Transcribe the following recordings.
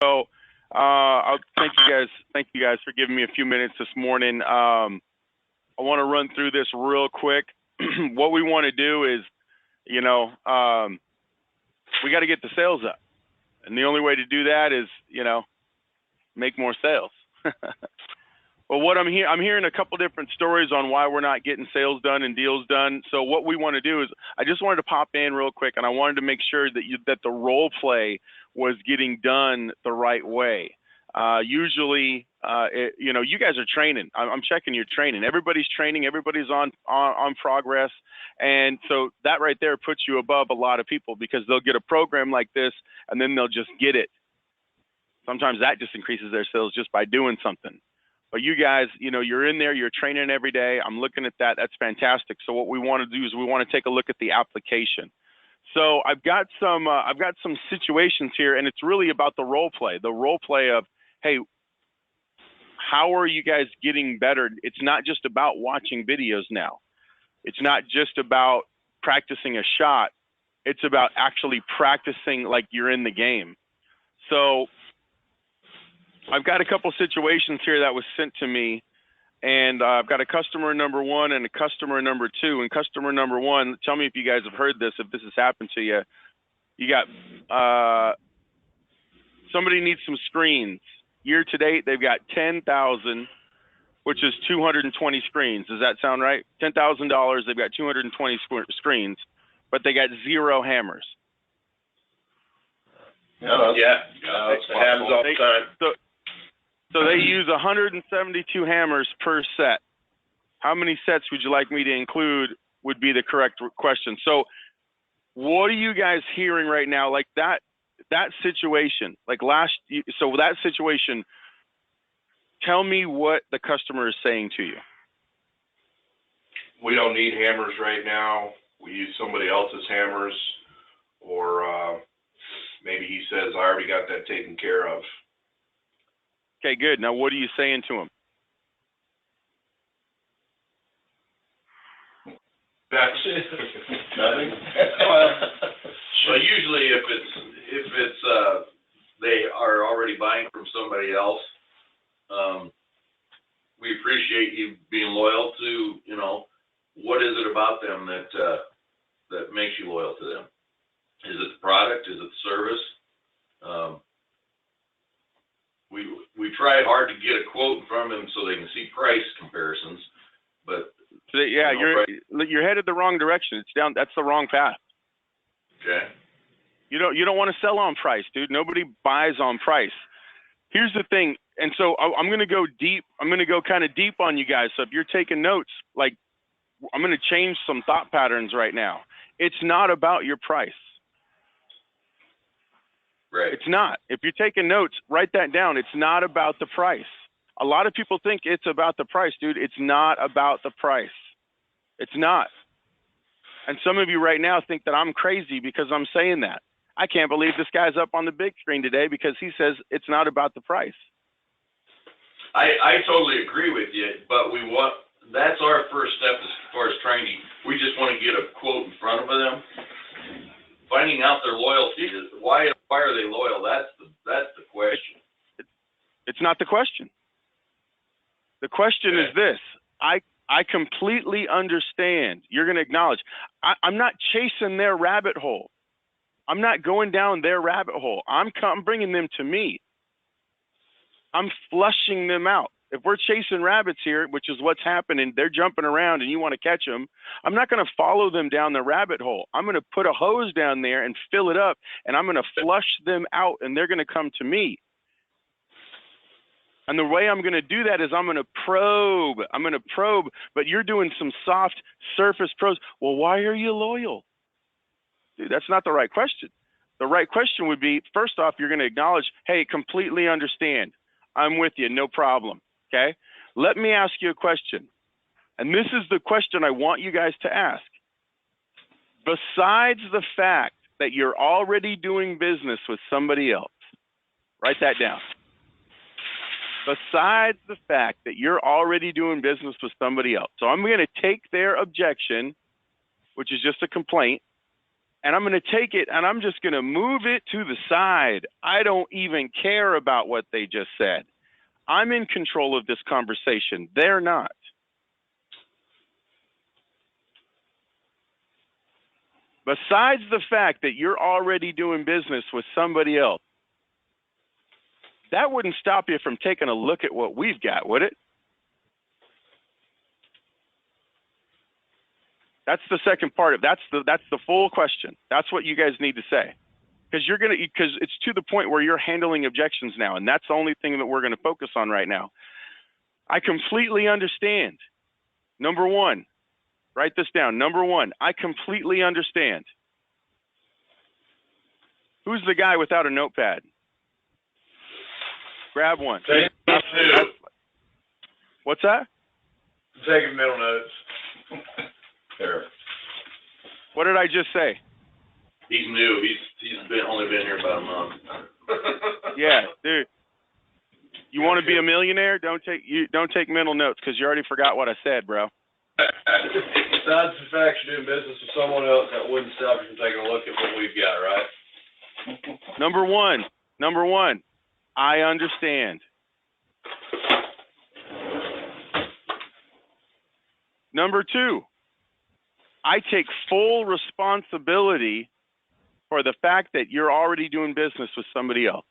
So I'll thank you guys for giving me a few minutes this morning. I want to run through this real quick. What we want to do is, we got to get the sales up, and the only way to do that is, make more sales. But what I'm hearing a couple different stories on why we're not getting sales done and deals done. So what we want to do is, I just wanted to pop in real quick, and I wanted to make sure that the role play was getting done the right way. Usually, you guys are training. I'm checking your training. Everybody's training. Everybody's on progress, and so that right there puts you above a lot of people, because they'll get a program like this and then they'll just get it. Sometimes that just increases their sales just by doing something. But you guys, you're in there, you're training every day. I'm looking at that. That's fantastic. So what we want to do is we want to take a look at the application. So I've got some situations here, and it's really about the role play. The role play of, hey, how are you guys getting better? It's not just about watching videos now. It's not just about practicing a shot. It's about actually practicing like you're in the game. So I've got a couple situations here that was sent to me, and I've got a customer number 1 and a customer number 2. And customer number 1, tell me if you guys have heard this, if this has happened to you. You got somebody needs some screens. Year to date, they've got 10,000, which is 220 screens. Does that sound right? $10,000, they've got 220 screens, but they got 0 hammers. No, yeah, it happens all the time. So they use 172 hammers per set. How many sets would you like me to include would be the correct question. So what are you guys hearing right now? Like that situation, that situation, tell me what the customer is saying to you. We don't need hammers right now. We use somebody else's hammers, or maybe he says, I already got that taken care of. Okay, good. Now, what are you saying to him? That's nothing. Well, usually if it's they are already buying from somebody else, we appreciate you being loyal to, what is it about them that makes you loyal to them? Is it the product? Is it the service? We try hard to get a quote from them so they can see price comparisons, but you're headed the wrong direction. It's down. That's the wrong path. Okay. You don't want to sell on price, dude. Nobody buys on price. Here's the thing, and so I'm going to go deep. I'm going to go kind of deep on you guys. So if you're taking notes, like I'm going to change some thought patterns right now. It's not about your price. Right. It's not. If you're taking notes, write that down. It's not about the price. A lot of people think it's about the price, dude. It's not about the price. It's not. And some of you right now think that I'm crazy because I'm saying that. I can't believe this guy's up on the big screen today because he says it's not about the price. I totally agree with you, but that's our first step as far as training. We just want to get a quote in front of them. Finding out their loyalty, why are they loyal? That's the question. It's not the question. The question is this. I completely understand. You're going to acknowledge. I'm not chasing their rabbit hole. I'm not going down their rabbit hole. I'm bringing them to me. I'm flushing them out. If we're chasing rabbits here, which is what's happening, they're jumping around and you want to catch them, I'm not going to follow them down the rabbit hole. I'm going to put a hose down there and fill it up, and I'm going to flush them out, and they're going to come to me. And the way I'm going to do that is I'm going to probe. I'm going to probe, but you're doing some soft surface probes. Well, why are you loyal? Dude, that's not the right question. The right question would be, first off, you're going to acknowledge, hey, completely understand. I'm with you, no problem. Okay, let me ask you a question. And this is the question I want you guys to ask. Besides the fact that you're already doing business with somebody else, write that down. Besides the fact that you're already doing business with somebody else. So I'm going to take their objection, which is just a complaint, and I'm going to take it and I'm just going to move it to the side. I don't even care about what they just said. I'm in control of this conversation. They're not. Besides the fact that you're already doing business with somebody else, that wouldn't stop you from taking a look at what we've got, would it? That's the second part of that's the full question. That's what you guys need to say. Because it's to the point where you're handling objections now, and that's the only thing that we're going to focus on right now. I completely understand. Number one, write this down. Number one, I completely understand. Who's the guy without a notepad? Grab one. What's that? Taking mental notes. There. What did I just say? He's new. He's only been here about a month. Yeah, dude. You want to be a millionaire? Don't take mental notes because you already forgot what I said, bro. Besides the fact you're doing business with someone else, that wouldn't stop you from taking a look at what we've got, right? Number one, I understand. Number two, I take full responsibility for the fact that you're already doing business with somebody else.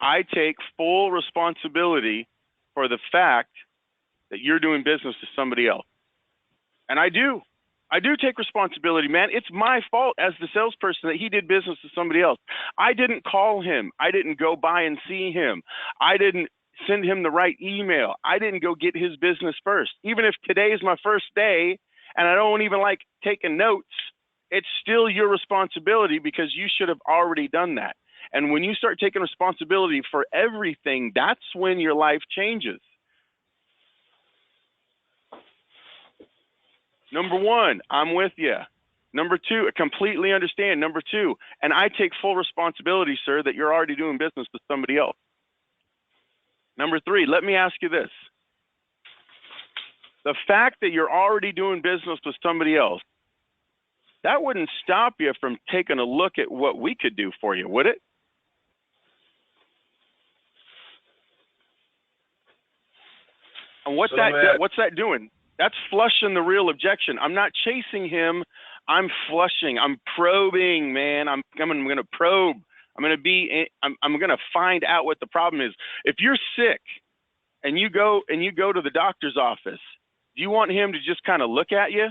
I take full responsibility for the fact that you're doing business with somebody else. And I do take responsibility, man. It's my fault as the salesperson that he did business with somebody else. I didn't call him. I didn't go by and see him. I didn't send him the right email. I didn't go get his business first. Even if today is my first day and I don't even like taking notes, it's still your responsibility because you should have already done that. And when you start taking responsibility for everything, that's when your life changes. Number one, I'm with you. Number two, I completely understand. Number two, and I take full responsibility, sir, that you're already doing business with somebody else. Number three, let me ask you this. The fact that you're already doing business with somebody else, that wouldn't stop you from taking a look at what we could do for you, would it? And what's that doing? That's flushing the real objection. I'm not chasing him. I'm flushing. I'm probing, man. I'm going to probe. I'm going to find out what the problem is. If you're sick and you go to the doctor's office, do you want him to just kind of look at you?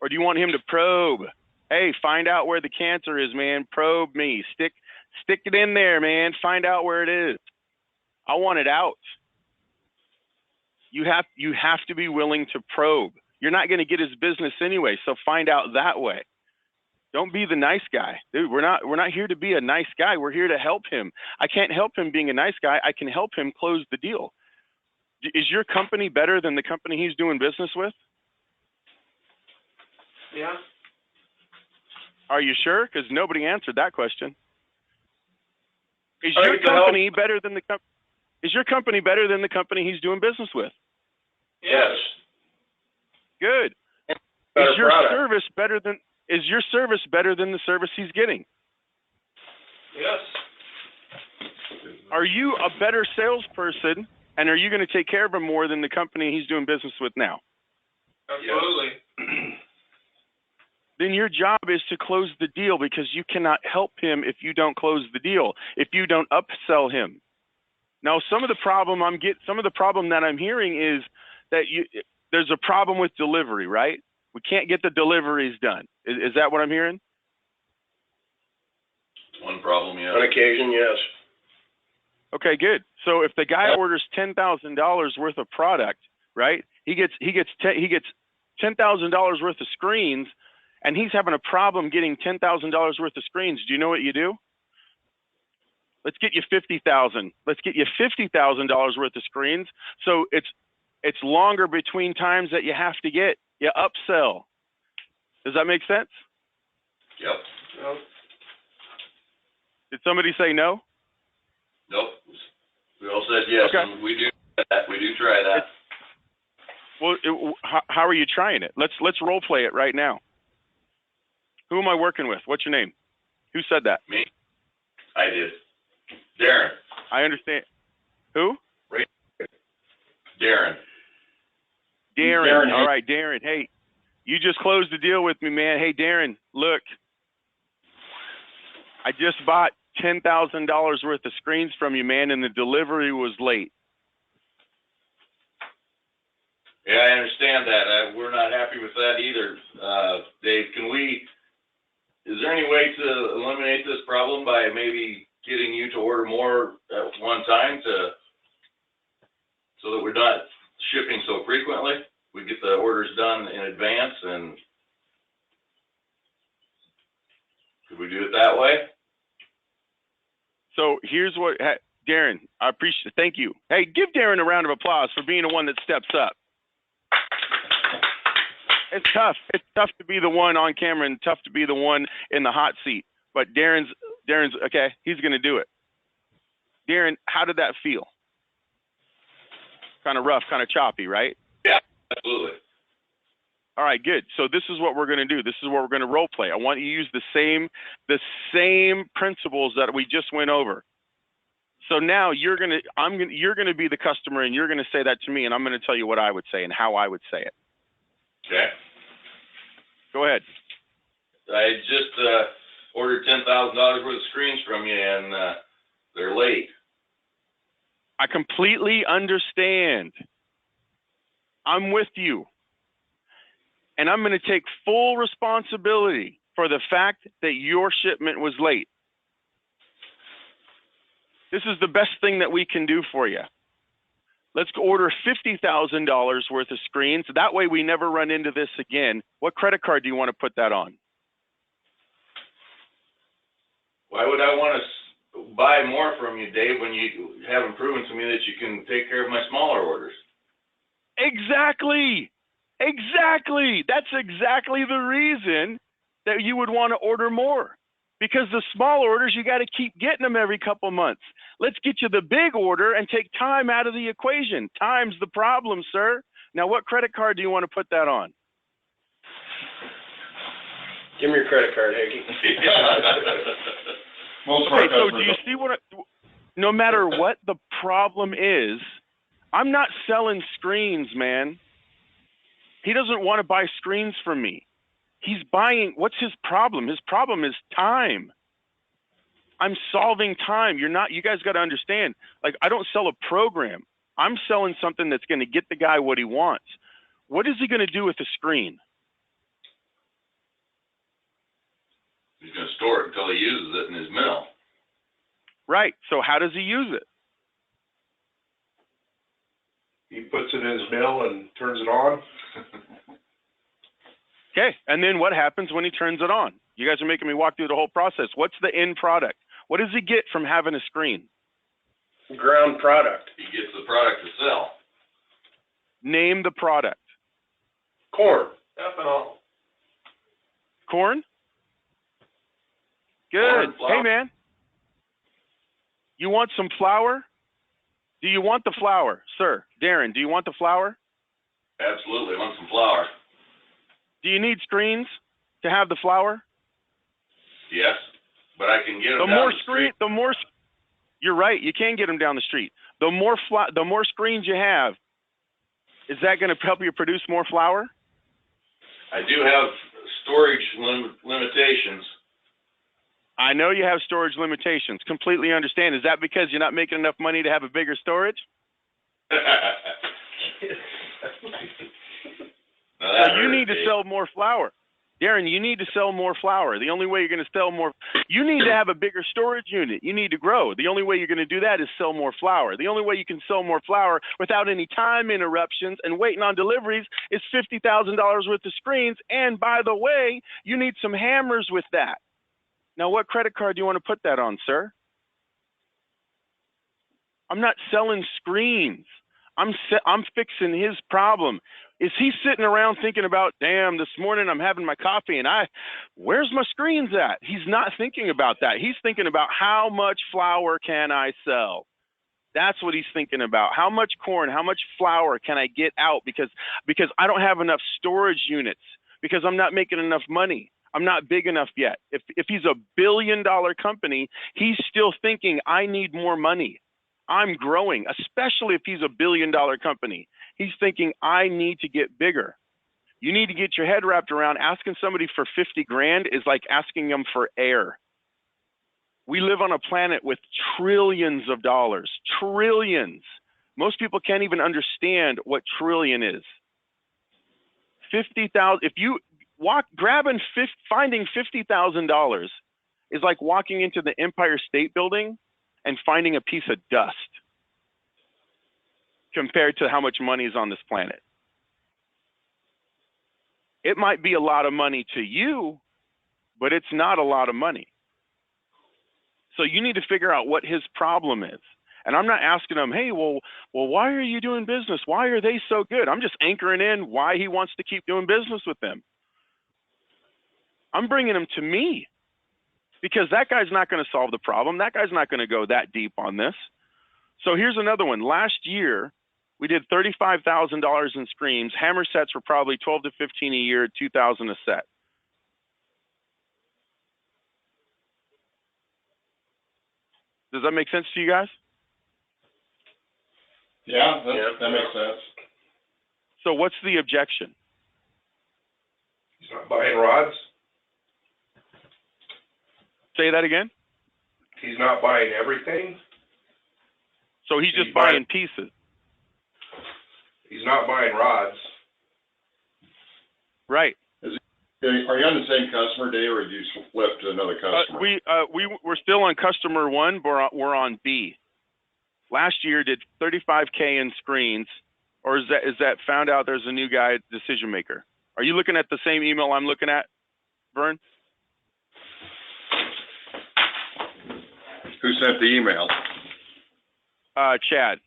Or do you want him to probe? Hey, find out where the cancer is, man. Probe me. Stick it in there, man. Find out where it is. I want it out. You have to be willing to probe. You're not going to get his business anyway, so find out that way. Don't be the nice guy. Dude, we're not here to be a nice guy. We're here to help him. I can't help him being a nice guy. I can help him close the deal. Is your company better than the company he's doing business with? Yeah. Are you sure? Because nobody answered that question. Is your company better than the company? Is your company better than the company he's doing business with? Yes. Good. Is your service better than the service he's getting? Yes. Are you a better salesperson, and are you going to take care of him more than the company he's doing business with now? Absolutely. Then your job is to close the deal because you cannot help him if you don't close the deal, if you don't upsell him. Now, some of the problem that I'm hearing is that there's a problem with delivery, right? We can't get the deliveries done. Is that what I'm hearing? One problem, yeah. On occasion, yes. Okay, good. So if the guy orders $10,000 worth of product, right? He gets $10,000 worth of screens, and he's having a problem getting $10,000 worth of screens. Do you know what you do? Let's get you $50,000. Let's get you $50,000 worth of screens. So it's longer between times that you have to get. You upsell. Does that make sense? Yep. Nope. Did somebody say no? Nope. We all said yes. Okay. And we do that. We do try that. Well, how are you trying it? Let's role play it right now. Who am I working with? What's your name? Who said that? Me. I did. Darren. I understand. Who? Right. Darren. Darren. All right, Darren. Hey, you just closed the deal with me, man. Hey, Darren, look. I just bought $10,000 worth of screens from you, man, and the delivery was late. Yeah, I understand that. We're not happy with that either. Dave, is there any way to eliminate this problem by maybe getting you to order more at one time so that we're not shipping so frequently? We get the orders done in advance, and could we do it that way? So here's what, Darren, I appreciate it. Thank you. Hey, give Darren a round of applause for being the one that steps up. It's tough. It's tough to be the one on camera and tough to be the one in the hot seat. But Darren's okay. He's going to do it. Darren, how did that feel? Kind of rough, kind of choppy, right? Yeah, absolutely. All right, good. So this is what we're going to do. This is what we're going to role play. I want you to use the same principles that we just went over. So now you're going to be the customer, and you're going to say that to me, and I'm going to tell you what I would say and how I would say it. Okay. Go ahead. I just ordered $10,000 worth of screens from you, and they're late. I completely understand. I'm with you. And I'm going to take full responsibility for the fact that your shipment was late. This is the best thing that we can do for you. Let's go order $50,000 worth of screens. That way we never run into this again. What credit card do you want to put that on? Why would I want to buy more from you, Dave, when you haven't proven to me that you can take care of my smaller orders? Exactly. Exactly. That's exactly the reason that you would want to order more. Because the small orders, you got to keep getting them every couple months. Let's get you the big order and take time out of the equation. Time's the problem, sir. Now, what credit card do you want to put that on? Give me your credit card, Hickey. Okay, so do you see no matter what the problem is, I'm not selling screens, man. He doesn't want to buy screens from me. He's buying, what's his problem? His problem is time. I'm solving time. You guys got to understand, like, I don't sell a program. I'm selling something that's going to get the guy what he wants. What is he going to do with the screen? He's going to store it until he uses it in his mill. Right. So how does he use it? He puts it in his mill and turns it on. Okay, and then what happens when he turns it on? You guys are making me walk through the whole process. What's the end product? What does he get from having a screen? Ground product. He gets the product to sell. Name the product. Corn. Ethanol. Corn? Good. Corn, hey, man. You want some flour? Do you want the flour? Sir, Darren, do you want the flour? Absolutely. I want some flour. Do you need screens to have the flour? Yes, but I can get them down the street. You're right. You can get them down the street. The more screens you have, is that going to help you produce more flour? I do have storage limitations. I know you have storage limitations. Completely understand. Is that because you're not making enough money to have a bigger storage? So you need to sell more flour. Darren, you need to sell more flour. The only way you're going to sell more, you need to have a bigger storage unit. You need to grow. The only way you're going to do that is sell more flour. The only way you can sell more flour without any time interruptions and waiting on deliveries is $50,000 worth of screens. And by the way, you need some hammers with that. Now, what credit card do you want to put that on, sir? I'm not selling screens. I'm fixing his problem. Is he sitting around thinking about, damn, this morning I'm having my coffee and where's my screens at? He's not thinking about that. He's thinking about how much flour can I sell? That's what he's thinking about. How much corn, how much flour can I get out because I don't have enough storage units, because I'm not making enough money. I'm not big enough yet. If he's a $1 billion company, he's still thinking, I need more money. I'm growing, especially if he's a $1 billion company. He's thinking, I need to get bigger. You need to get your head wrapped around asking somebody for 50 grand is like asking them for air. We live on a planet with trillions of dollars, trillions. Most people can't even understand what trillion is. 50,000, if you finding $50,000 is like walking into the Empire State Building and finding a piece of dust compared to how much money is on this planet. It might be a lot of money to you, but it's not a lot of money. So you need to figure out what his problem is. And I'm not asking him, hey, well, why are you doing business? Why are they so good? I'm just anchoring in why he wants to keep doing business with them. I'm bringing him to me because that guy's not going to solve the problem. That guy's not going to go that deep on this. So here's another one. Last year, we did $35,000 in screens. Hammer sets were probably 12 to 15 a year, 2,000 a set. Does that make sense to you guys? Yeah, that makes sense. So what's the objection? He's not buying rods. Say that again? He's not buying everything. So he's just buying pieces. He's not buying rods. Right. Are you on the same customer, Dave, or did you flip to another customer? We're still on customer one, but we're on B. Last year did 35K in screens, or is that found out there's a new guy, decision maker? Are you looking at the same email I'm looking at, Vern? Who sent the email? Chad.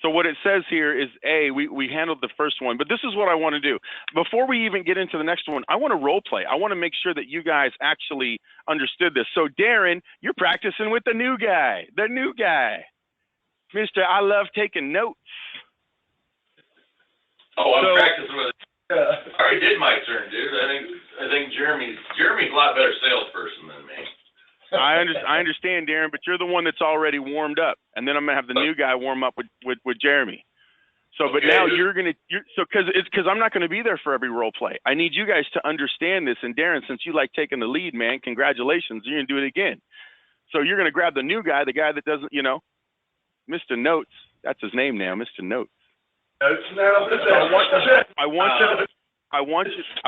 So what it says here is, we handled the first one, but this is what I want to do. Before we even get into the next one, I want to role play. I want to make sure that you guys actually understood this. So Darren, you're practicing with the new guy. Mr. I love taking notes. Oh, I'm practicing with it. I already did my turn, dude. I think Jeremy's a lot better salesperson than me. I understand, Darren, but you're the one that's already warmed up, and then I'm gonna have the new guy warm up with Jeremy. So, okay, but now because I'm not gonna be there for every role play. I need you guys to understand this. And Darren, since you like taking the lead, man, congratulations, you're gonna do it again. So you're gonna grab the new guy, the guy that doesn't, Mr. Notes. That's his name now, Mr. Notes. I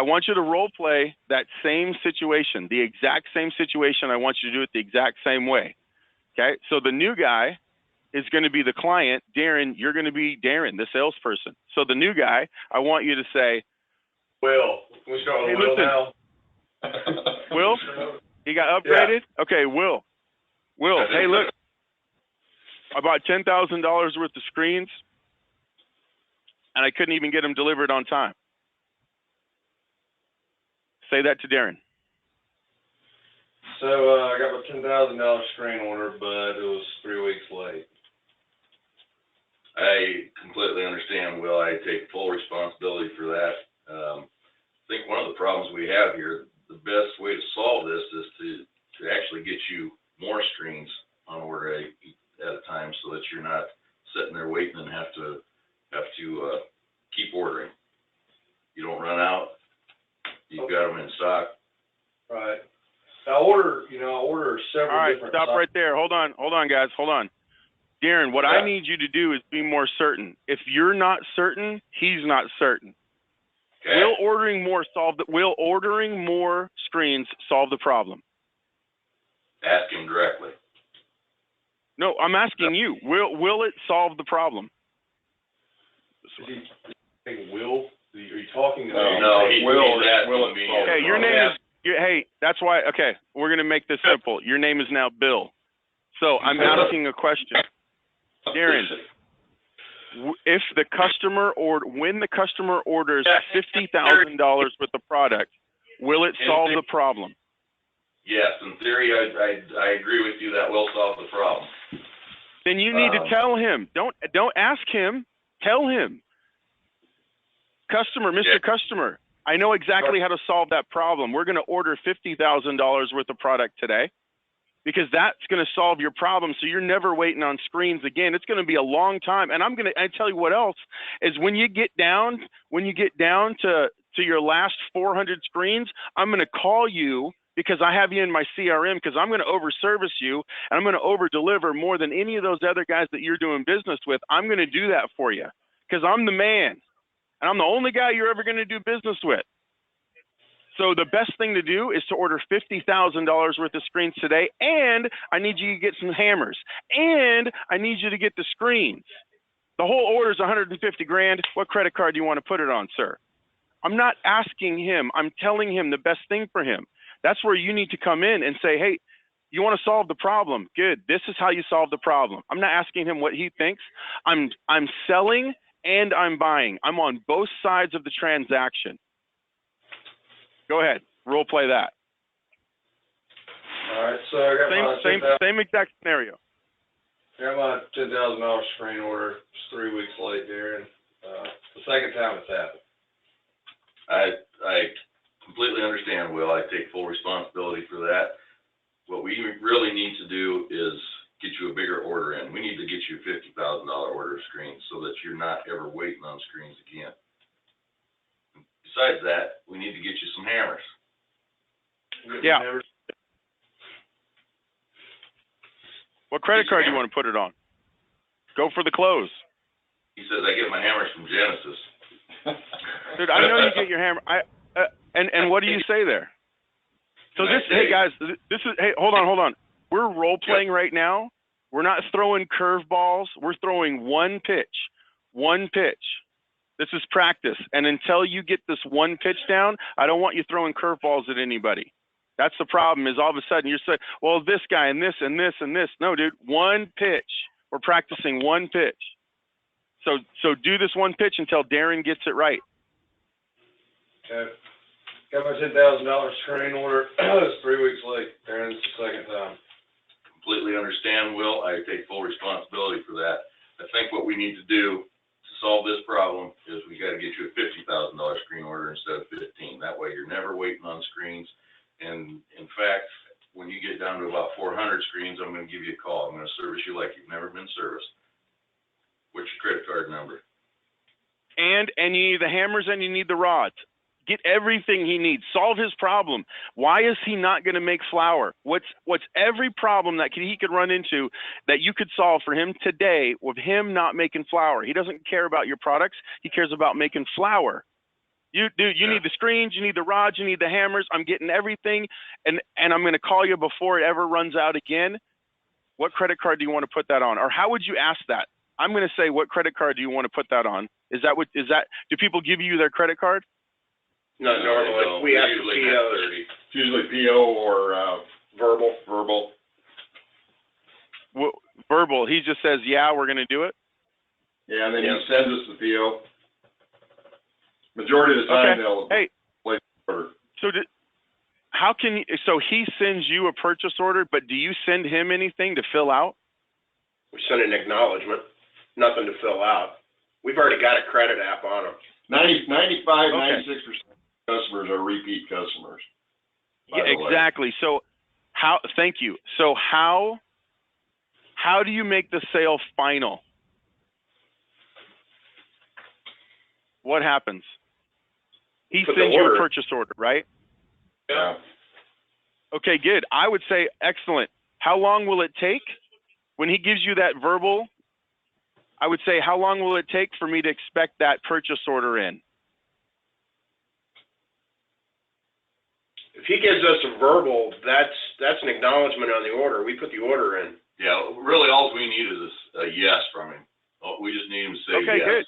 want you to role play that same situation, the exact same situation. I want you to do it the exact same way. Okay? So the new guy is going to be the client. Darren, you're going to be Darren, the salesperson. So the new guy, I want you to say, Will. Can we start with Will now? Will? He got upgraded? Yeah. Okay, Will. Hey, look. I bought $10,000 worth of screens, and I couldn't even get them delivered on time. Say that to Darren. So I got my $10,000 screen order, but it was 3 weeks late. I completely understand, Will. I take full responsibility for that. I think one of the problems we have here, the best way to solve this is to actually get you more screens on order at a time, so that you're not sitting there waiting and have to keep ordering. You don't run out. You've got them in stock. Right. I order several. All right, different stop right there. Hold on, guys. Hold on. Darren, what I need you to do is be more certain. If you're not certain, he's not certain. Okay. Will ordering more screens solve the problem? Ask him directly. No, I'm asking you. Will it solve the problem? Is he saying will? Are you talking to me? No, he will. Okay, your name is. Hey, that's why. Okay, we're gonna make this simple. Your name is now Bill. So I'm asking a question, Darren. If the customer when the customer orders $50,000 worth of product, will it solve the problem? Yes, in theory, I agree with you. That will solve the problem. Then you need to tell him. Don't ask him. Tell him. Customer, Mr. Customer, I know exactly how to solve that problem. We're going to order $50,000 worth of product today because that's going to solve your problem. So you're never waiting on screens again. It's going to be a long time. And I tell you what else is when you get down to your last 400 screens, I'm going to call you because I have you in my CRM because I'm going to over-service you and I'm going to over-deliver more than any of those other guys that you're doing business with. I'm going to do that for you because I'm the man and I'm the only guy you're ever going to do business with. So the best thing to do is to order $50,000 worth of screens today, and I need you to get some hammers, and I need you to get the screens. The whole order is $150,000. What credit card do you want to put it on, sir? I'm not asking him. I'm telling him the best thing for him. That's where you need to come in and say, hey, you want to solve the problem? Good. This is how you solve the problem. I'm not asking him what he thinks. I'm selling and I'm buying. I'm on both sides of the transaction. Go ahead. Role play that. All right. So I got same exact scenario. I got my $10,000 screen order. It's 3 weeks late, Darren. The second time it's happened. I completely understand, Will. I take full responsibility for that. What we really need to do is get you a bigger order in. We need to get you a $50,000 order of screens so that you're not ever waiting on screens again. Besides that, we need to get you some hammers. Yeah. What credit card do you want to put it on? Go for the close. He says I get my hammers from Genesis. Dude, I know you get your hammer. And what do you say there? So hey guys, hold on. We're role playing right now. We're not throwing curveballs. We're throwing one pitch. This is practice. And until you get this one pitch down, I don't want you throwing curveballs at anybody. That's the problem is all of a sudden you're saying, well, this guy and this and this and this. No, dude, one pitch. We're practicing one pitch. So do this one pitch until Darren gets it right. Okay. Got my $10,000 screen order. It's 3 weeks late. Darren, it's the second time. Completely understand, Will. I take full responsibility for that. I think what we need to do to solve this problem is we got to get you a $50,000 screen order instead of 15. That way you're never waiting on screens. And in fact, when you get down to about 400 screens, I'm going to give you a call. I'm going to service you like you've never been serviced. What's your credit card number? And you need the hammers and you need the rods. Get everything he needs. Solve his problem. Why is he not going to make flour? What's every problem that he could run into that you could solve for him today with him not making flour? He doesn't care about your products. He cares about making flour. You need the screens, you need the rods, you need the hammers. I'm getting everything, and I'm going to call you before it ever runs out again. What credit card do you want to put that on? Or how would you ask that? I'm going to say, what credit card do you want to put that on? Do people give you their credit card? No, normally we ask for PO. It's usually PO or verbal. Well, verbal. He just says, "Yeah, we're going to do it." Yeah, and then he sends us the PO. Majority of the time, they'll place the order. So he sends you a purchase order, but do you send him anything to fill out? We send an acknowledgement. Nothing to fill out. We've already got a credit app on them. 96% customers are repeat customers. Yeah, exactly. So thank you. So how do you make the sale final? What happens? He sends you a purchase order, right? Yeah. Okay, good. I would say excellent. How long will it take? When he gives you that verbal, I would say, how long will it take for me to expect that purchase order in? If he gives us a verbal, that's an acknowledgement on the order. We put the order in. Yeah, really all we need is a yes from him. We just need him to say yes. Okay, good.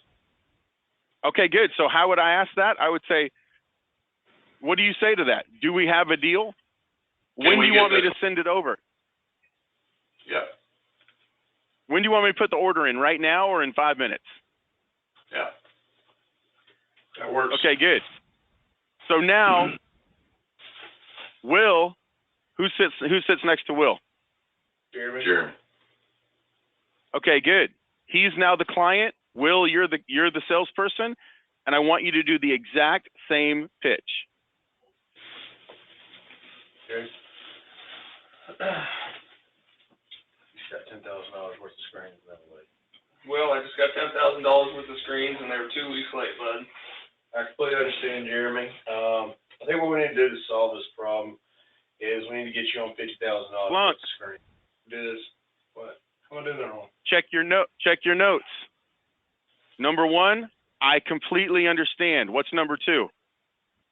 Okay, good. So how would I ask that? I would say, what do you say to that? Do we have a deal? When do you want me to send it over? Yeah. When do you want me to put the order in? Right now or in 5 minutes? Yeah. That works. Okay, good. So now, Will, who sits next to Will? Jeremy. Okay, good. He's now the client. Will, you're the salesperson, and I want you to do the exact same pitch. Okay. He's got $10,000 worth of screens that way. Well, I just got $10,000 worth of screens, and they were 2 weeks late, bud. I completely understand, Jeremy. I think what we need to do to solve this problem is we need to get you on $50,000 worth of screens. Do this. What? How am I doing that wrong? Check your notes. Number 1, I completely understand. What's number 2?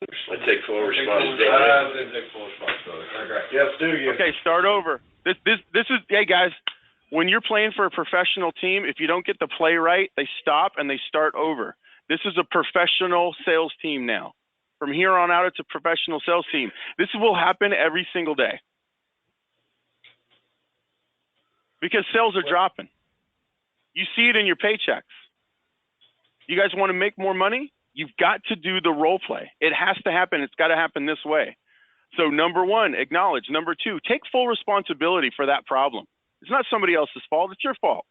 I take full responsibility. I didn't take full responsibility. Okay. Yes, do you? Okay, start over. This is, hey guys, when you're playing for a professional team, if you don't get the play right, they stop and they start over. This is a professional sales team now. From here on out, it's a professional sales team. This will happen every single day. Because sales are dropping. You see it in your paychecks. You guys want to make more money? You've got to do the role play. It has to happen. It's got to happen this way. So number 1, acknowledge. Number 2, take full responsibility for that problem. It's not somebody else's fault. It's your fault.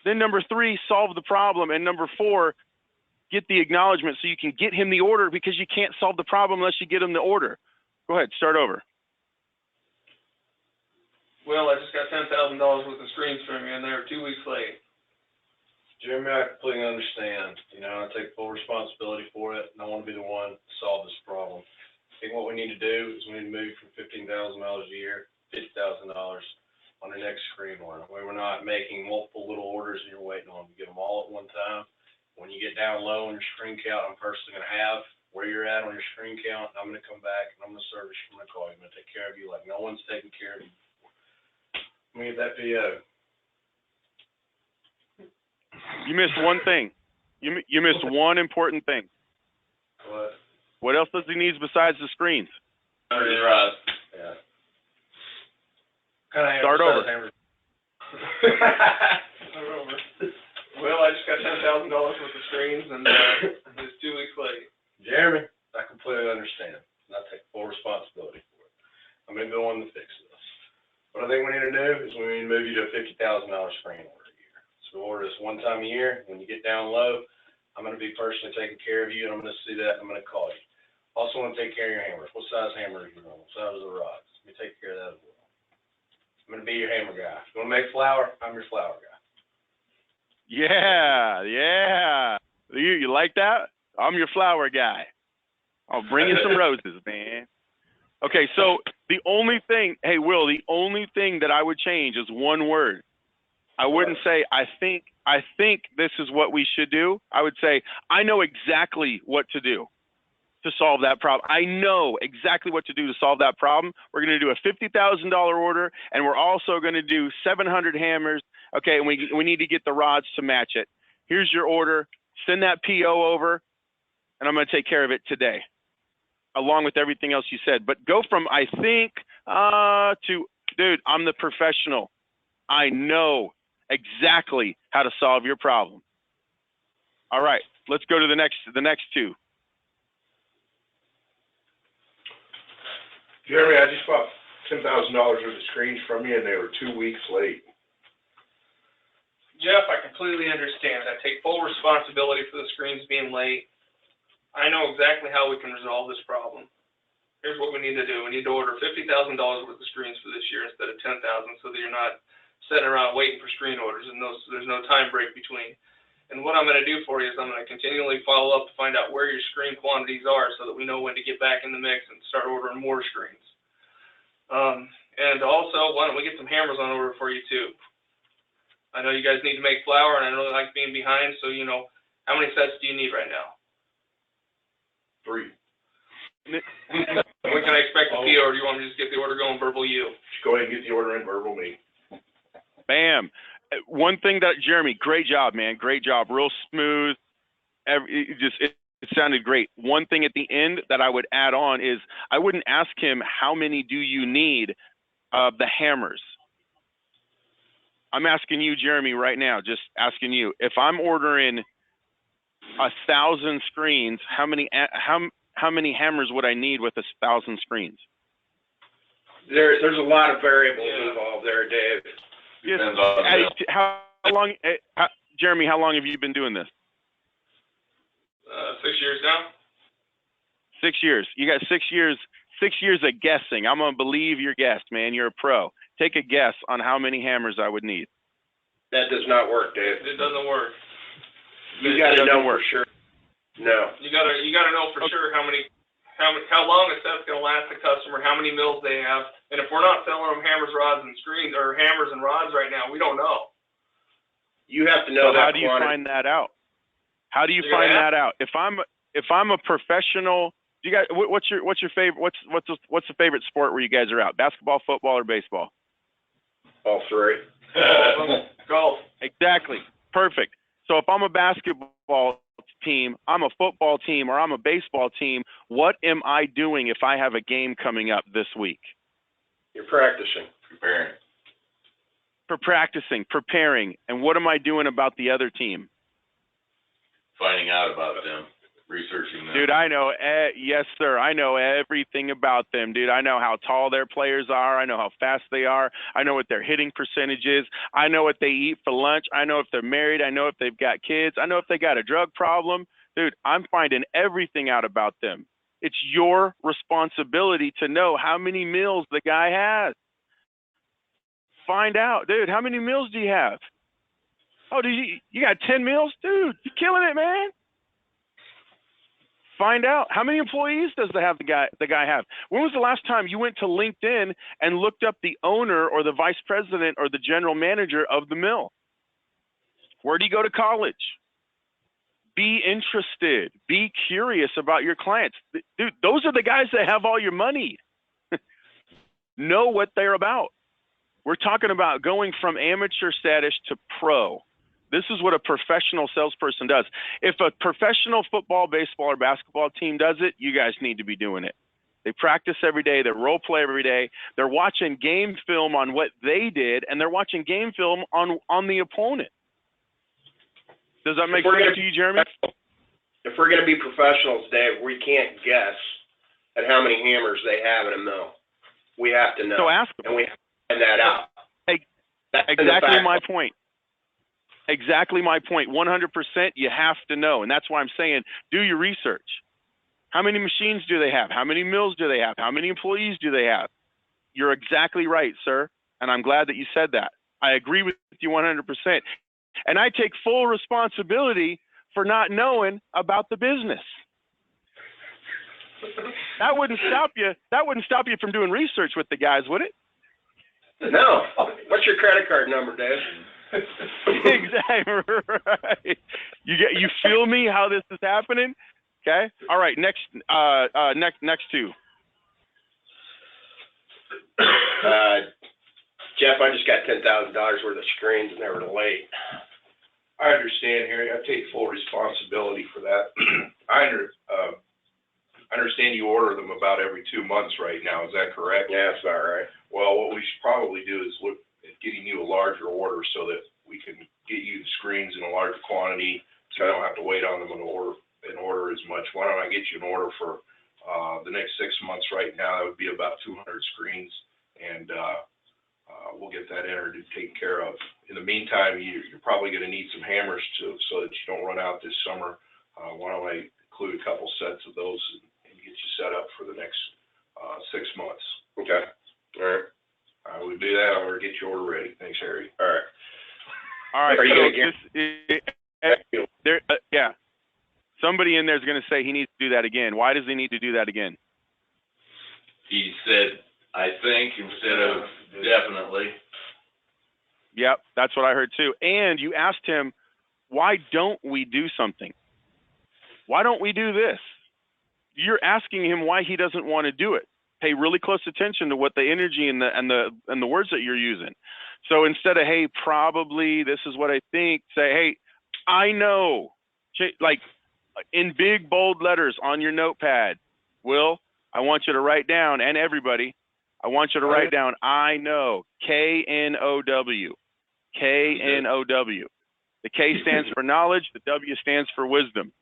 Then number 3, solve the problem. And number 4, get the acknowledgement so you can get him the order, because you can't solve the problem unless you get him the order. Go ahead, start over. Well, I just got $10,000 worth of screens from you, and they were 2 weeks late. Jeremy, I completely understand. You know, I take full responsibility for it, and I want to be the one to solve this problem. I think what we need to do is we need to move from $15,000 a year, $50,000 on the next screen order, where we're not making multiple little orders and you're waiting on them. Get them all at one time. When you get down low on your screen count, I'm personally going to have where you're at on your screen count. I'm going to come back and I'm going to service you. I'm going to call you. I'm going to take care of you like no one's taking care of you before. Let me get that PO. You missed one thing. You missed one important thing. What? What else does he need besides the screens? Yeah. Start over. Start over. Well, I just got $10,000 worth of screens, and it's 2 weeks late. Jeremy, I completely understand, and I take full responsibility for it. I'm going to go on to fix this. What I think we need to do is we need to move you to a $50,000 screen order a year. So we'll order this one time a year. When you get down low, I'm going to be personally taking care of you, and I'm going to see that, and I'm going to call you. Also want to take care of your hammers. What size hammer are you running? What size are the rods? Let me take care of that as well. I'm going to be your hammer guy. If you want to make flour, I'm your flour guy. Yeah. You like that? I'm your flower guy. I'll bring you some roses, man. Okay, so the only thing, hey, Will, the only thing that I would change is one word. I wouldn't say, I think this is what we should do. I would say, I know exactly what to do to solve that problem. I know exactly what to do to solve that problem. We're going to do a $50,000 order, and we're also going to do 700 hammers. Okay, and we need to get the rods to match it. Here's your order. Send that PO over, and I'm going to take care of it today, along with everything else you said. But go from I think to, dude, I'm the professional. I know exactly how to solve your problem. All right, let's go to the next two. Jeremy, I just bought $10,000 worth of screens from you, and they were 2 weeks late. Jeff, I completely understand. I take full responsibility for the screens being late. I know exactly how we can resolve this problem. Here's what we need to do. We need to order $50,000 worth of screens for this year instead of $10,000, so that you're not sitting around waiting for screen orders and there's no time break between. And what I'm going to do for you is I'm going to continually follow up to find out where your screen quantities are so that we know when to get back in the mix and start ordering more screens. And also, why don't we get some hammers on order for you too? I know you guys need to make flour, and I really like being behind, so, you know, how many sets do you need right now? 3. When can I expect the PO, or do you want me to just get the order going verbal you? Just go ahead and get the order in verbal me. Bam. One thing that, Jeremy, great job, man. Great job. Real smooth. It sounded great. One thing at the end that I would add on is I wouldn't ask him, how many do you need of the hammers? I'm asking you, Jeremy, right now, just asking you, if I'm ordering 1,000 screens, how many hammers would I need with 1,000 screens? There's a lot of variables involved there, Dave. Just, long, Jeremy, how long have you been doing this? 6 years now. 6 years. You got 6 years. 6 years of guessing. I'm gonna believe your guess, man. You're a pro. Take a guess on how many hammers I would need. That does not work, Dave. It doesn't work. You got to know for sure. No. You gotta know for sure how long a set's gonna last the customer, how many mills they have, and if we're not selling them hammers, rods, and screens, or hammers and rods right now, we don't know. You have to know so that. How do you find that out? How do you find that out? If I'm a professional, do you guys, what's your favorite? What's the favorite sport where you guys are out? Basketball, football, or baseball? All three. Golf. Exactly. Perfect. So if I'm a basketball team, I'm a football team, or I'm a baseball team, what am I doing if I have a game coming up this week? You're practicing. Preparing. For practicing, preparing, and what am I doing about the other team? Finding out about them. Researching them. Dude, I know, yes, sir. I know everything about them, dude. I know how tall their players are. I know how fast they are. I know what their hitting percentage is. I know what they eat for lunch. I know if they're married. I know if they've got kids. I know if they got a drug problem. Dude, I'm finding everything out about them. It's your responsibility to know how many meals the guy has. Find out. Dude, how many meals do you have? Oh, you got 10 meals? Dude, you're killing it, man. Find out how many employees does the guy have. When was the last time you went to LinkedIn and looked up the owner or the vice president or the general manager of the mill? Where do you go to college? Be interested. Be curious about your clients. Dude, those are the guys that have all your money. Know what they're about. We're talking about going from amateur status to pro. This is what a professional salesperson does. If a professional football, baseball, or basketball team does it, you guys need to be doing it. They practice every day. They role play every day. They're watching game film on what they did, and they're watching game film on the opponent. Does that make sense to you, Jeremy? If we're going to be professionals, Dave, we can't guess at how many hammers they have in a mill. We have to know. So ask them. And we have to find that out. Exactly my point. Exactly my point. 100%, you have to know. And that's why I'm saying, do your research. How many machines do they have? How many mills do they have? How many employees do they have? You're exactly right, sir. And I'm glad that you said that. I agree with you 100%. And I take full responsibility for not knowing about the business. That wouldn't stop you. That wouldn't stop you from doing research with the guys, would it? No. What's your credit card number, Dave? Exactly right. You feel me how this is happening? Okay. All right. Next two. Jeff, I just got $10,000 worth of screens and they were late. I understand, Harry. I take full responsibility for that. I understand you order them about every 2 months right now. Is that correct? Yeah, that's about right. Well, what we should probably do is look at getting you a larger order so that we can get you the screens in a larger quantity, so I don't have to wait on them and order as much. Why don't I get you an order for the next 6 months right now? That would be about 200 screens, and we'll get that entered and taken care of. In the meantime, you're probably going to need some hammers so that you don't run out this summer. Why don't I include a couple sets of those and get you set up for the next 6 months? Okay. All right. I will do that. I'll get your order ready. Thanks, Harry. All right. All right. Are you going to yeah. Somebody in there is going to say he needs to do that again. Why does he need to do that again? He said, I think, instead of definitely. Yep, that's what I heard too. And you asked him, why don't we do something? Why don't we do this? You're asking him why he doesn't want to do it. Pay really close attention to what the energy and the words that you're using. So instead of, hey, probably, this is what I think, say, hey, I know. Like in big, bold letters on your notepad, Will, I want you to write down, and everybody, I want you to write down, I know, K-N-O-W, K-N-O-W. The K stands for knowledge, the W stands for wisdom.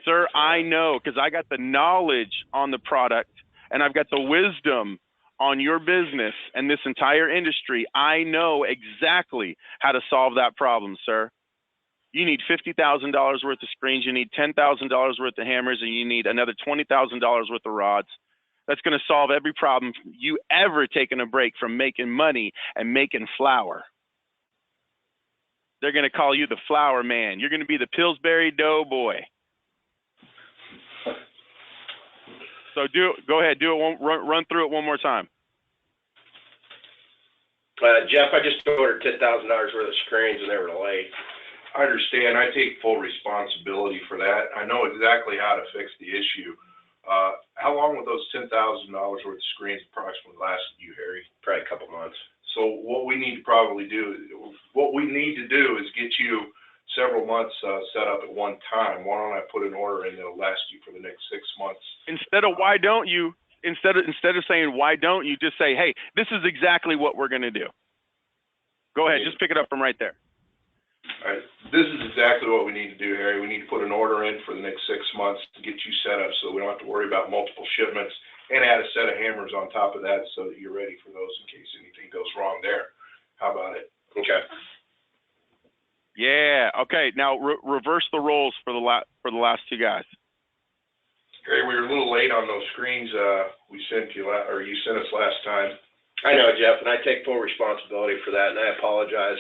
Sir, I know, because I got the knowledge on the product, and I've got the wisdom on your business and this entire industry, I know exactly how to solve that problem, sir. You need $50,000 worth of screens, you need $10,000 worth of hammers, and you need another $20,000 worth of rods. That's going to solve every problem you ever taken a break from making money and making flour. They're going to call you the flour man. You're going to be the Pillsbury Doughboy. So go ahead, run through it one more time. Jeff, I just ordered $10,000 worth of screens and they were late. I understand. I take full responsibility for that. I know exactly how to fix the issue. How long would those $10,000 worth of screens approximately last you, Harry? Probably a couple months. So what we need to do is get you several months set up at one time. Why don't I put an order in that'll last you for the next 6 months? Instead of why don't you, instead of saying why don't you, just say, hey, this is exactly what we're going to do. Go ahead, just pick it up from right there. All right. This is exactly what we need to do, Harry. We need to put an order in for the next 6 months to get you set up so we don't have to worry about multiple shipments, and add a set of hammers on top of that so that you're ready for those in case anything goes wrong there. How about it? Okay. Yeah. Okay. Now reverse the roles for the last two guys. Harry, we were a little late on those screens we sent you, or you sent us last time. I know, Jeff, and I take full responsibility for that, and I apologize.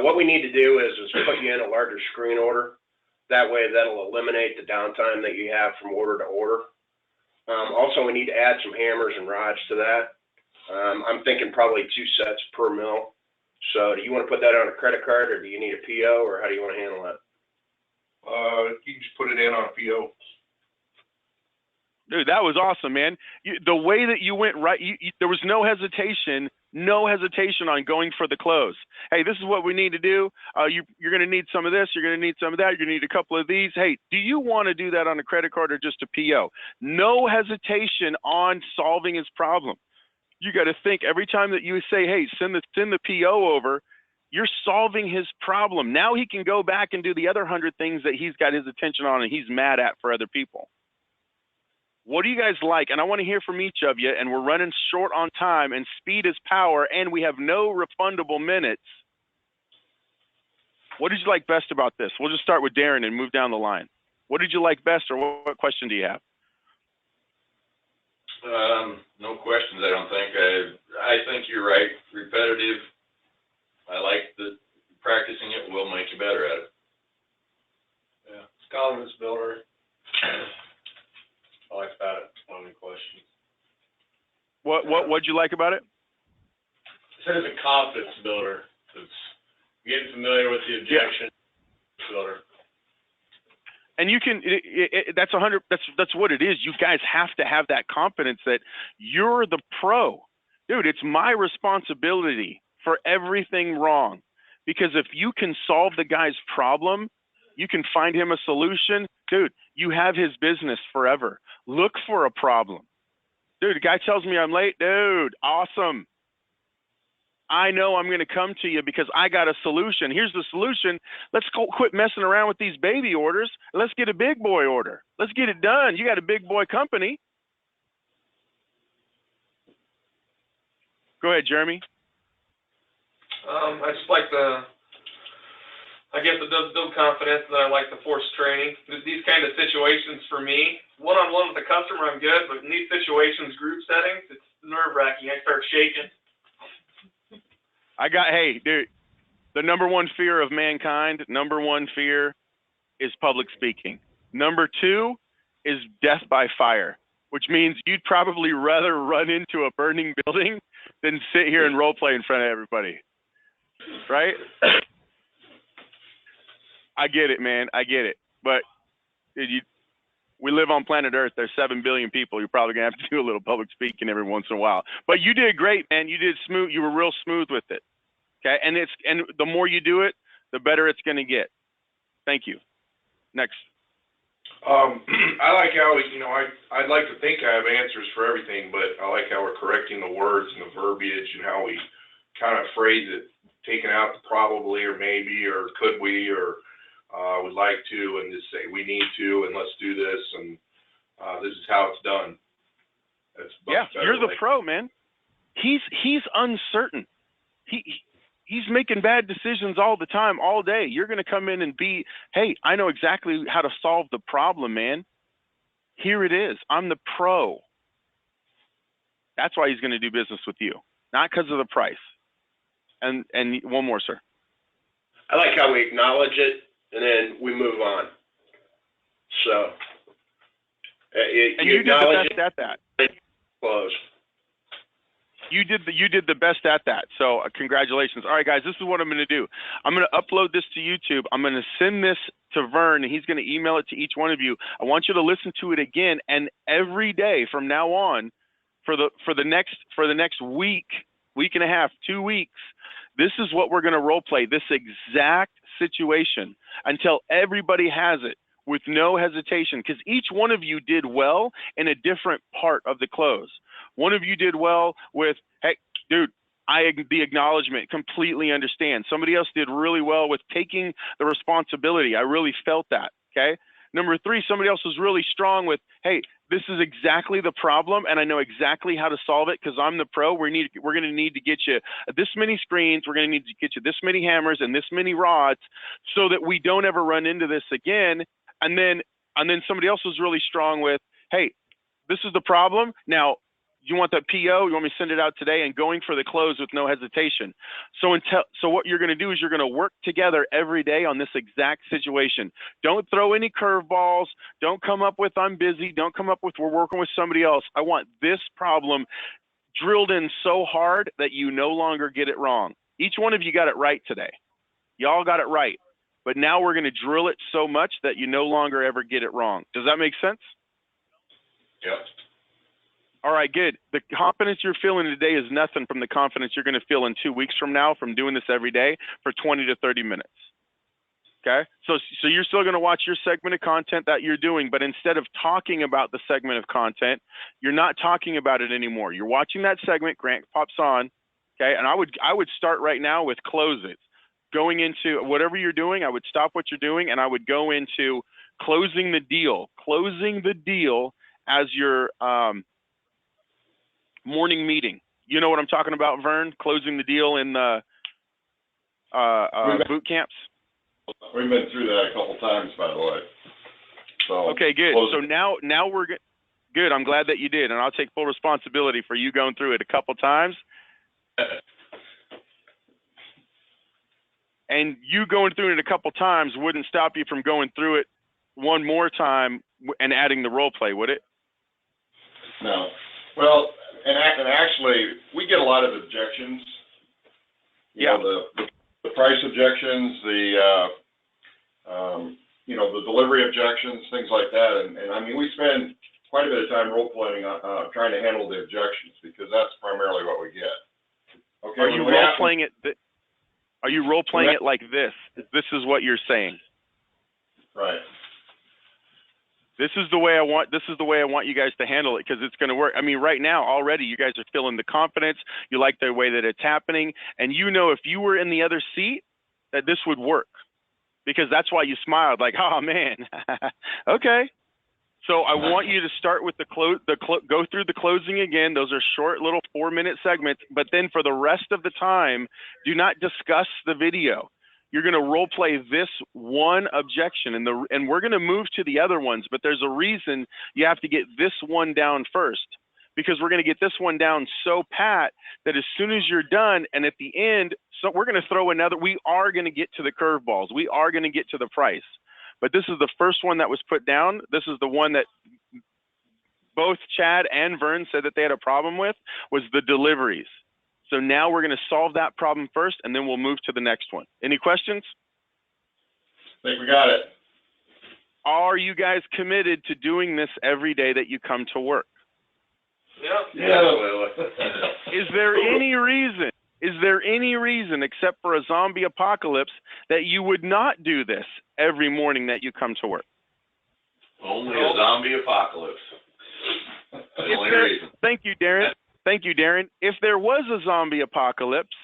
What we need to do is put you in a larger screen order. That way, that'll eliminate the downtime that you have from order to order. Also, we need to add some hammers and rods to that. I'm thinking probably 2 sets per mill. So do you want to put that on a credit card, or do you need a PO, or how do you want to handle that? You can just put it in on a PO. Dude, that was awesome, man. The way that you went right, there was no hesitation on going for the close. Hey, this is what we need to do. You're going to need some of this. You're going to need some of that. You're going to need a couple of these. Hey, do you want to do that on a credit card or just a PO? No hesitation on solving his problem. You got to think every time that you say, hey, send the PO over, you're solving his problem. Now he can go back and do the other 100 things that he's got his attention on and he's mad at for other people. What do you guys like? And I want to hear from each of you, and we're running short on time, and speed is power, and we have no refundable minutes. What did you like best about this? We'll just start with Darren and move down the line. What did you like best, or what question do you have? No questions, I don't think. I think you're right. Repetitive. I like that practicing it will make you better at it. Yeah. Confidence builder. I like that. Not any questions. What'd you like about it? I said it's a confidence builder. It's getting familiar with the objection builder. And you can, that's what it is. You guys have to have that confidence that you're the pro. Dude, it's my responsibility for everything wrong. Because if you can solve the guy's problem, you can find him a solution. Dude, you have his business forever. Look for a problem. Dude, the guy tells me I'm late. Dude, awesome. I know I'm going to come to you because I got a solution. Here's the solution. Let's quit messing around with these baby orders. Let's get a big boy order. Let's get it done. You got a big boy company. Go ahead, Jeremy. I just like I guess it does build confidence, and I like the forced training. These kind of situations for me, one-on-one with the customer, I'm good, but in these situations, group settings, it's nerve-wracking. I start shaking. Hey, dude, the number one fear of mankind, number one fear is public speaking. Number 2 is death by fire, which means you'd probably rather run into a burning building than sit here and role play in front of everybody. Right? I get it, man. I get it. But we live on planet Earth. There's 7 billion people. You're probably going to have to do a little public speaking every once in a while. But you did great, man. You did smooth. You were real smooth with it. Okay? And the more you do it, the better it's going to get. Thank you. Next. I like how, I'd like to think I have answers for everything, but I like how we're correcting the words and the verbiage and how we kind of phrase it, taking out the probably or maybe or could we or would like to, and just say we need to, and let's do this, and this is how it's done. That's yeah, you're the pro, man. He's uncertain. He's making bad decisions all the time, all day. You're going to come in and be, hey, I know exactly how to solve the problem, man. Here it is. I'm the pro. That's why he's going to do business with you, not because of the price. And one more, sir. I like how we acknowledge it and then we move on. So you did the best at that. Close. You did the best at that. So congratulations. All right, guys, this is what I'm going to do. I'm going to upload this to YouTube. I'm going to send this to Vern, and he's going to email it to each one of you. I want you to listen to it again, and every day from now on, for the next week and a half, 2 weeks, this is what we're going to role play. This exact situation until everybody has it with no hesitation, because each one of you did well in a different part of the close. One of you did well with, hey, dude, the acknowledgement, completely understand. Somebody else did really well with taking the responsibility. I really felt that, okay? Number 3, somebody else was really strong with, hey, this is exactly the problem, and I know exactly how to solve it because I'm the pro. We're going to need to get you this many screens. We're going to need to get you this many hammers and this many rods so that we don't ever run into this again. And then somebody else was really strong with, hey, this is the problem. Now, you want that PO? You want me to send it out today? And going for the close with no hesitation. So what you're going to do is you're going to work together every day on this exact situation. Don't throw any curveballs. Don't come up with I'm busy. Don't come up with we're working with somebody else. I want this problem drilled in so hard that you no longer get it wrong. Each one of you got it right today. Y'all got it right. But now we're going to drill it so much that you no longer ever get it wrong. Does that make sense? Yep. All right, good. The confidence you're feeling today is nothing from the confidence you're going to feel in 2 weeks from now from doing this every day for 20 to 30 minutes. Okay? So you're still going to watch your segment of content that you're doing, but instead of talking about the segment of content, you're not talking about it anymore. You're watching that segment, Grant pops on, okay? And I would start right now with close it. Going into whatever you're doing, I would stop what you're doing and I would go into closing the deal. Closing the deal as your morning meeting. You know what I'm talking about, Vern? Closing the deal in the boot camps? We've been through that a couple times, by the way. So okay, good. So now we're good. I'm glad that you did, and I'll take full responsibility for you going through it a couple times. And you going through it a couple times wouldn't stop you from going through it one more time and adding the role play, would it? No. Well, and actually, we get a lot of objections. You know, the price objections, the delivery objections, things like that. And I mean, we spend quite a bit of time role playing trying to handle the objections because that's primarily what we get. Okay. Are you role playing it? Are you role playing it like this? This is what you're saying. Right. This is the way I want you guys to handle it because it's going to work. I mean, right now already you guys are feeling the confidence. You like the way that it's happening, and you know if you were in the other seat that this would work because that's why you smiled like, oh man, okay. So I want you to start with go through the closing again. Those are short little 4-minute segments, but then for the rest of the time, do not discuss the video. You're going to role play this one objection and we're going to move to the other ones, but there's a reason you have to get this one down first because we're going to get this one down so pat that as soon as you're done and at the end, so we're going to throw we are going to get to the curveballs. We are going to get to the price. But this is the first one that was put down. This is the one that both Chad and Vern said that they had a problem with was the deliveries. So now we're going to solve that problem first, and then we'll move to the next one. Any questions? I think we got it. Are you guys committed to doing this every day that you come to work? Yeah. Is there any reason except for a zombie apocalypse that you would not do this every morning that you come to work? Only a zombie apocalypse. That's the only reason. Thank you, Darren. Thank you, Darren. If there was a zombie apocalypse,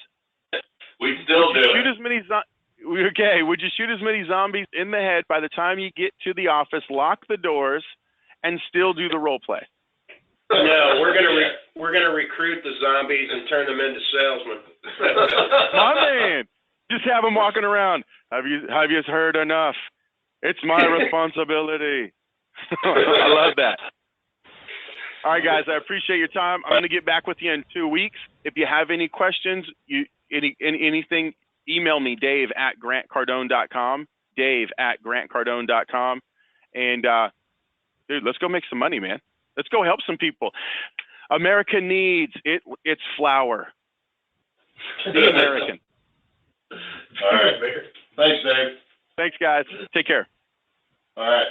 we'd still do it. Would you shoot as many zombies in the head by the time you get to the office, lock the doors, and still do the role play? No, we're gonna recruit the zombies and turn them into salesmen. My man, just have them walking around. Have you heard enough? It's my responsibility. I love that. All right, guys, I appreciate your time. I'm going to get back with you in 2 weeks. If you have any questions, anything, email me, Dave@grantcardone.com, Dave@grantcardone.com. And, dude, let's go make some money, man. Let's go help some people. America needs its flour. The American. All right. Thanks, Dave. Thanks, guys. Take care. All right.